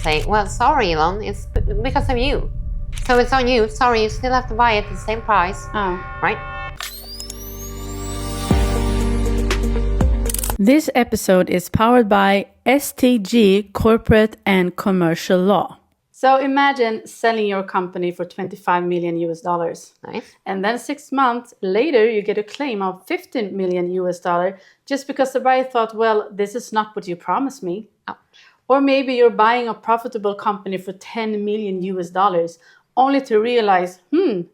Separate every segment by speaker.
Speaker 1: say, well, sorry, Elon, it's because of you. So it's on you. Sorry, you still have to buy it at the same price. Right?
Speaker 2: This episode is powered by STG Corporate and Commercial Law. So imagine selling your company for $25 million.
Speaker 1: Nice.
Speaker 2: And then 6 months later, you get a claim of $15 million just because the buyer thought, well, this is not what you promised me. Or maybe you're buying a profitable company for $10 million only to realize,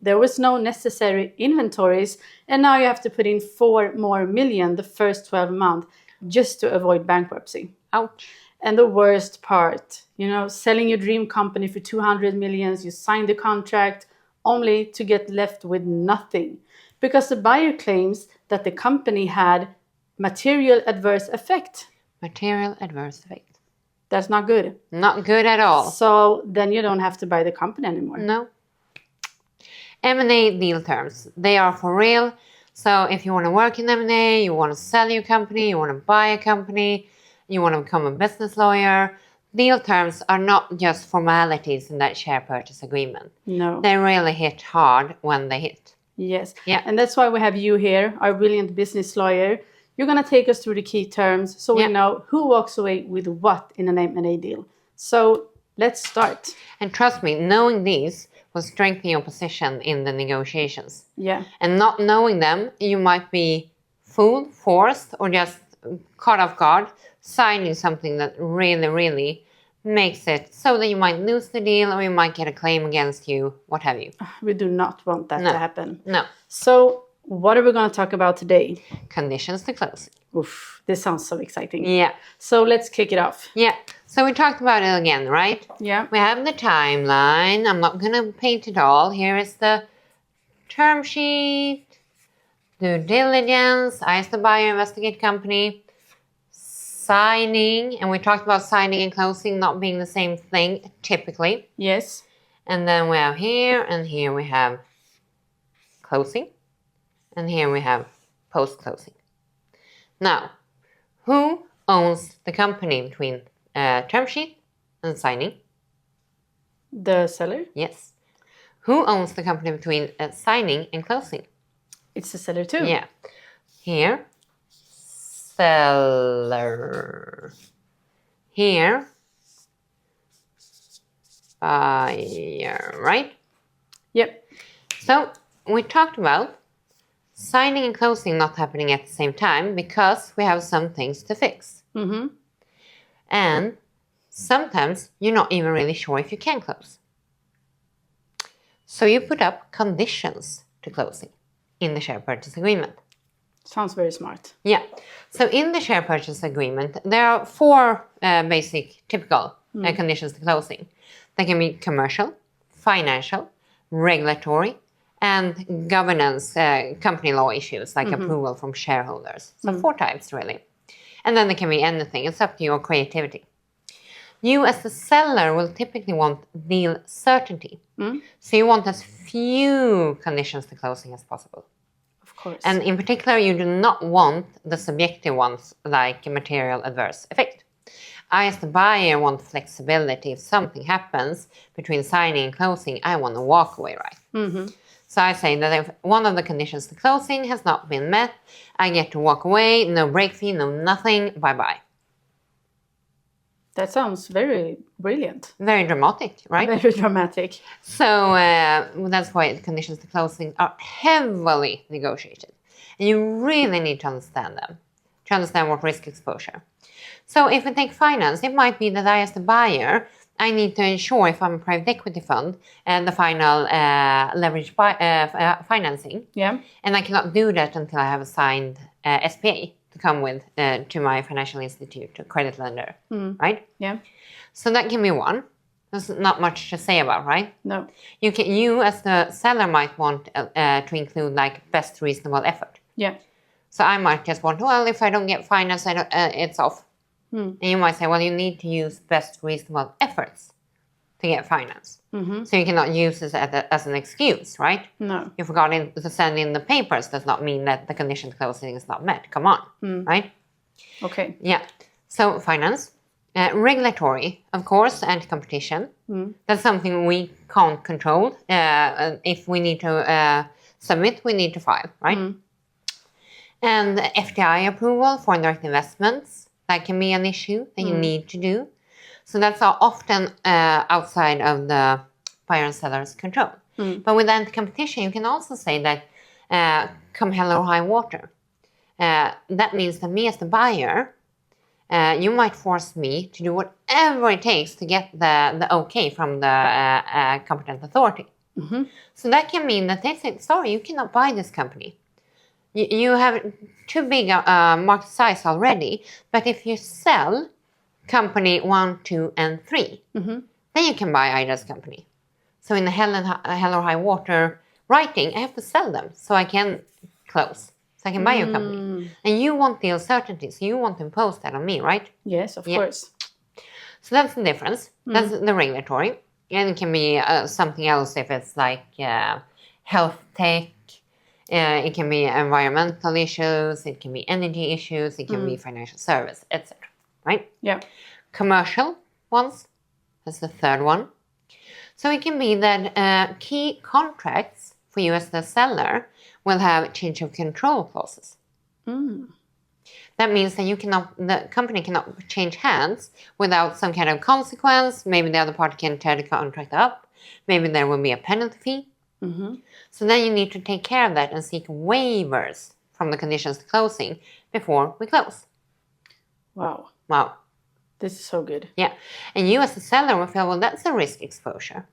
Speaker 2: there was no necessary inventories, and now you have to put in $4 more million the first 12 months just to avoid bankruptcy.
Speaker 1: Ouch.
Speaker 2: And the worst part, selling your dream company for $200 million, you sign the contract only to get left with nothing because the buyer claims that the company had material adverse effect.
Speaker 1: Material adverse effect.
Speaker 2: That's not good.
Speaker 1: Not good at all.
Speaker 2: So then you don't have to buy the company anymore.
Speaker 1: No. M&A deal terms. They are for real. So if you want to work in M&A, you want to sell your company, you want to buy a company, you want to become a business lawyer, deal terms are not just formalities in that share purchase agreement.
Speaker 2: No.
Speaker 1: They really hit hard when they hit.
Speaker 2: Yes.
Speaker 1: Yeah.
Speaker 2: And that's why we have you here, our brilliant business lawyer. You're going to take us through the key terms so we know who walks away with what in an M&A deal. So let's start.
Speaker 1: And trust me, knowing these will strengthen your position in the negotiations.
Speaker 2: Yeah.
Speaker 1: And not knowing them, you might be fooled, forced, or just caught off guard, signing something that really, really makes it so that you might lose the deal or you might get a claim against you, what have you.
Speaker 2: We do not want that to happen.
Speaker 1: No.
Speaker 2: So what are we going to talk about today?
Speaker 1: Conditions to closing.
Speaker 2: Oof, this sounds so exciting.
Speaker 1: Yeah.
Speaker 2: So let's kick it off.
Speaker 1: Yeah. So we talked about it again, right?
Speaker 2: Yeah.
Speaker 1: We have the timeline. I'm not going to paint it all. Here is the term sheet, due diligence, I as the buyer investigate company, signing, and we talked about signing and closing not being the same thing typically.
Speaker 2: Yes.
Speaker 1: And then we have here, and here we have closing, and here we have post-closing. Now, who owns the company between term sheet and signing?
Speaker 2: The seller?
Speaker 1: Yes. Who owns the company between signing and closing?
Speaker 2: It's the seller too.
Speaker 1: Yeah. Here, seller. Here, buyer, right?
Speaker 2: Yep.
Speaker 1: So we talked about signing and closing not happening at the same time because we have some things to fix.
Speaker 2: Mm-hmm.
Speaker 1: And sometimes you're not even really sure if you can close. So you put up conditions to closing in the share purchase agreement.
Speaker 2: Sounds very smart.
Speaker 1: Yeah. So in the share purchase agreement, there are 4 basic typical conditions to closing. They can be commercial, financial, regulatory, and governance, company law issues like approval from shareholders. So 4 types really. And then there can be anything. It's up to your creativity. You as the seller will typically want deal certainty. So you want as few conditions to closing as possible.
Speaker 2: Of course.
Speaker 1: And in particular, you do not want the subjective ones like material adverse effect. I as the buyer want flexibility. If something happens between signing and closing, I want to walk away right.
Speaker 2: Mm-hmm.
Speaker 1: So I say that if one of the conditions to closing has not been met, I get to walk away, no break fee, no nothing, bye-bye.
Speaker 2: That sounds very brilliant.
Speaker 1: Very dramatic, right?
Speaker 2: Very dramatic.
Speaker 1: So that's why the conditions to closing are heavily negotiated. And you really need to understand them, to understand what risk exposure. So if we take finance, it might be that I as the buyer, I need to ensure if I'm a private equity fund and the final leverage financing.
Speaker 2: Yeah.
Speaker 1: And I cannot do that until I have a signed SPA to come with to my financial institute, to credit lender, right?
Speaker 2: Yeah.
Speaker 1: So that can be one. There's not much to say about, right?
Speaker 2: No.
Speaker 1: You as the seller might want to include like best reasonable effort.
Speaker 2: Yeah.
Speaker 1: So I might just want, well, if I don't get finance, it's off. And you might say, well, you need to use best reasonable efforts to get finance. So you cannot use this as an excuse, right?
Speaker 2: No.
Speaker 1: You forgot to send in the papers does not mean that the condition to closing is not met. Come on, right?
Speaker 2: Okay.
Speaker 1: Yeah. So finance. Regulatory, of course, anti-competition. That's something we can't control. If we need to submit, we need to file, right? And FDI approval, foreign direct investments, that can be an issue that you need to do. So that's often outside of the buyer and seller's control. But with anti-competition, you can also say that come hell or high water. That means that me as the buyer, you might force me to do whatever it takes to get the okay from the competent authority. So that can mean that they say, sorry, you cannot buy this company. You have too big a market size already, but if you sell company 1, 2, and 3, then you can buy Ida's company. So in the hell or high water writing, I have to sell them so I can close. So I can buy your company. And you want deal certainty, so you want to impose that on me, right?
Speaker 2: Yes, of course.
Speaker 1: So that's the difference. That's the regulatory. And it can be something else if it's like health tech. It can be environmental issues. It can be energy issues. It can be financial service, etc. Right?
Speaker 2: Yeah.
Speaker 1: Commercial ones. That's the third one. So it can be that key contracts for you as the seller will have change of control clauses. That means that the company cannot change hands without some kind of consequence. Maybe the other party can tear the contract up. Maybe there will be a penalty fee. So then you need to take care of that and seek waivers from the conditions to closing before we close.
Speaker 2: Wow. This is so good.
Speaker 1: Yeah. And you as a seller will feel, well, that's a risk exposure.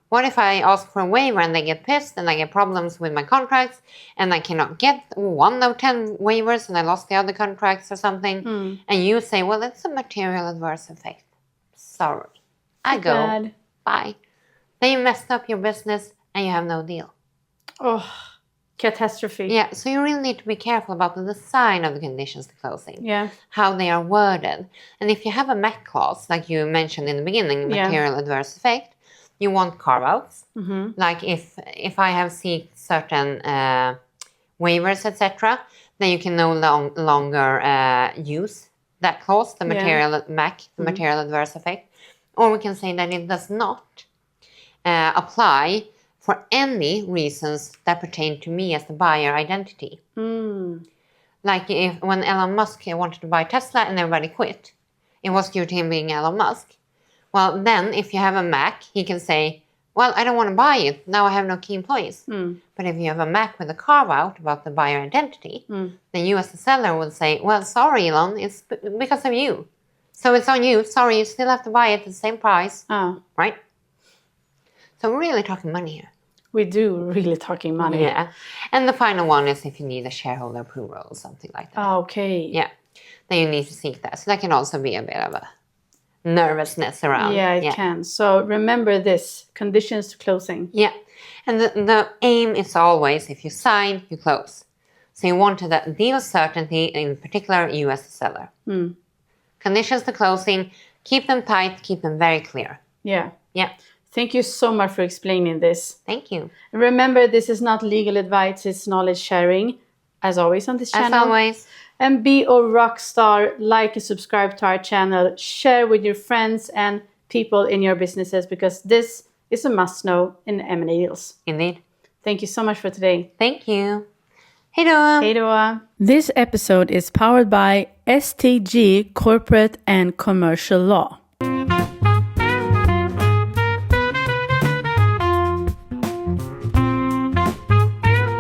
Speaker 1: What if I ask for a waiver and they get pissed and I get problems with my contracts and I cannot get 1 of 10 waivers and I lost the other contracts or something? And you say, well, it's a material adverse effect. Sorry. I go.
Speaker 2: Bad.
Speaker 1: Bye. Then you messed up your business and you have no deal.
Speaker 2: Oh, catastrophe.
Speaker 1: Yeah, so you really need to be careful about the design of the conditions to closing.
Speaker 2: Yeah.
Speaker 1: How they are worded. And if you have a MEC clause, like you mentioned in the beginning, material adverse effect, you want carve-outs. Like if I have seeked certain waivers, etc., then you can no longer use that clause, the material MEC, the material adverse effect. Or we can say that it does not apply for any reasons that pertain to me as the buyer identity. Like when Elon Musk wanted to buy Tesla and everybody quit, it was due to him being Elon Musk. Well, then if you have a Mac, he can say, well, I don't want to buy it. Now I have no key employees. But if you have a Mac with a carve-out about the buyer identity, then you as the seller will say, well, sorry, Elon, it's because of you. So it's on you. Sorry, you still have to buy it at the same price. Right? So we're really talking money here.
Speaker 2: We do really talking money.
Speaker 1: Yeah. And the final one is if you need a shareholder approval or something like that.
Speaker 2: Okay.
Speaker 1: Yeah. Then you need to seek that. So that can also be a bit of a nervousness around.
Speaker 2: Yeah, it can. So remember this, conditions to closing.
Speaker 1: Yeah. And the aim is always, if you sign, you close. So you want that deal certainty, in particular, you as a seller. Conditions to closing, keep them tight, keep them very clear.
Speaker 2: Yeah.
Speaker 1: Yeah.
Speaker 2: Thank you so much for explaining this.
Speaker 1: Thank you.
Speaker 2: Remember, this is not legal advice, it's knowledge sharing, as always on this channel.
Speaker 1: As always.
Speaker 2: And be a rock star, like and subscribe to our channel, share with your friends and people in your businesses, because this is a must-know in M&A deals.
Speaker 1: Indeed.
Speaker 2: Thank you so much for today.
Speaker 1: Thank you. Hej då!
Speaker 2: Hej då! This episode is powered by STG Corporate and Commercial Law.